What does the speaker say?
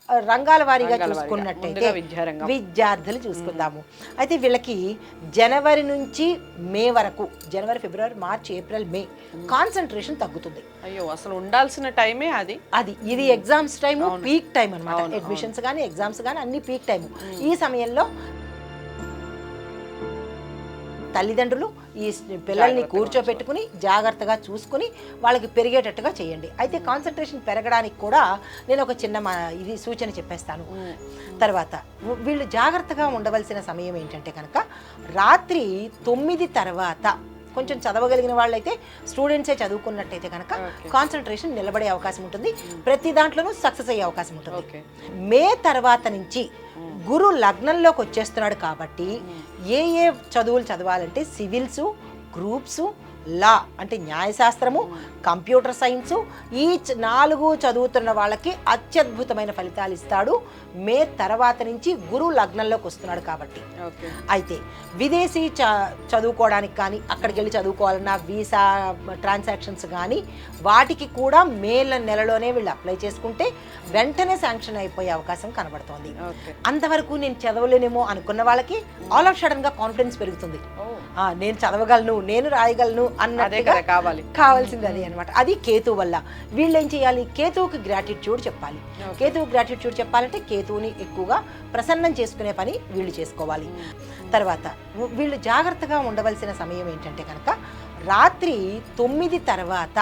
రంగాల వారీగా చూసుకున్నట్టయితే విద్యార్థులు చూసుకుందాము. అయితే వీళ్ళకి జనవరి నుంచి మే వరకు, జనవరి, ఫిబ్రవరి, మార్చ్, ఏప్రిల్, మే కాన్సన్ట్రేషన్ తగ్గుతుంది. అయ్యో, అసలు ఉండాల్సిన టైమే అది. ఇది ఎగ్జామ్స్ టైము, పీక్ టైం అనమాట. అడ్మిషన్స్ కానీ ఎగ్జామ్స్ కానీ అన్ని పీక్ టైము. ఈ సమయంలో తల్లిదండ్రులు ఈ పిల్లల్ని కూర్చోబెట్టుకుని జాగ్రత్తగా చూసుకుని వాళ్ళకి పెరిగేటట్టుగా చేయండి. అయితే కాన్సన్ట్రేషన్ పెరగడానికి కూడా నేను ఒక చిన్న ఇది సూచన చెప్పేస్తాను. తర్వాత వీళ్ళు జాగ్రత్తగా ఉండవలసిన సమయం ఏంటంటే కనుక రాత్రి 9 తర్వాత కొంచెం చదవగలిగిన వాళ్ళైతే స్టూడెంట్సే చదువుకున్నట్టయితే కనుక కాన్సన్ట్రేషన్ నిలబడే అవకాశం ఉంటుంది. ప్రతి దాంట్లోనూ సక్సెస్ అయ్యే అవకాశం ఉంటుంది. మే తర్వాత నుంచి గురు లగ్నంలోకి వచ్చేస్తున్నాడు కాబట్టి ఏ చదువులు చదవాలంటే సివిల్సు, గ్రూప్సు, లా అంటే న్యాయశాస్త్రము, కంప్యూటర్ సైన్సు, ఈ 4 చదువుతున్న వాళ్ళకి అత్యద్భుతమైన ఫలితాలు ఇస్తాడు. మే తర్వాత నుంచి గురు లగ్నంలోకి వస్తున్నాడు కాబట్టి. అయితే విదేశీ చదువుకోవడానికి కానీ, అక్కడికి వెళ్ళి చదువుకోవాలన్నా వీసా ట్రాన్సాక్షన్స్ కానీ వాటికి కూడా మే నెలలోనే వీళ్ళు అప్లై చేసుకుంటే వెంటనే శాంక్షన్ అయిపోయే అవకాశం కనబడుతోంది. అంతవరకు నేను చదవలేనేమో అనుకున్న వాళ్ళకి ఆల్ ఆఫ్ సడన్ గా కాన్ఫిడెన్స్ పెరుగుతుంది. నేను చదవగలను, నేను రాయగలను అన్నట్టుగా కావాల్సింది అది అనమాట. అది కేతు వల్ల. వీళ్ళు ఏం చేయాలి? కేతువుకి గ్రాటిట్యూడ్ చెప్పాలి. కేతువు గ్రాటిట్యూడ్ చెప్పాలంటే కేతువుని ఎక్కువగా ప్రసన్నం చేసుకునే పని వీళ్ళు చేసుకోవాలి. తర్వాత వీళ్ళు జాగ్రత్తగా ఉండవలసిన సమయం ఏంటంటే కనుక రాత్రి 9 తర్వాత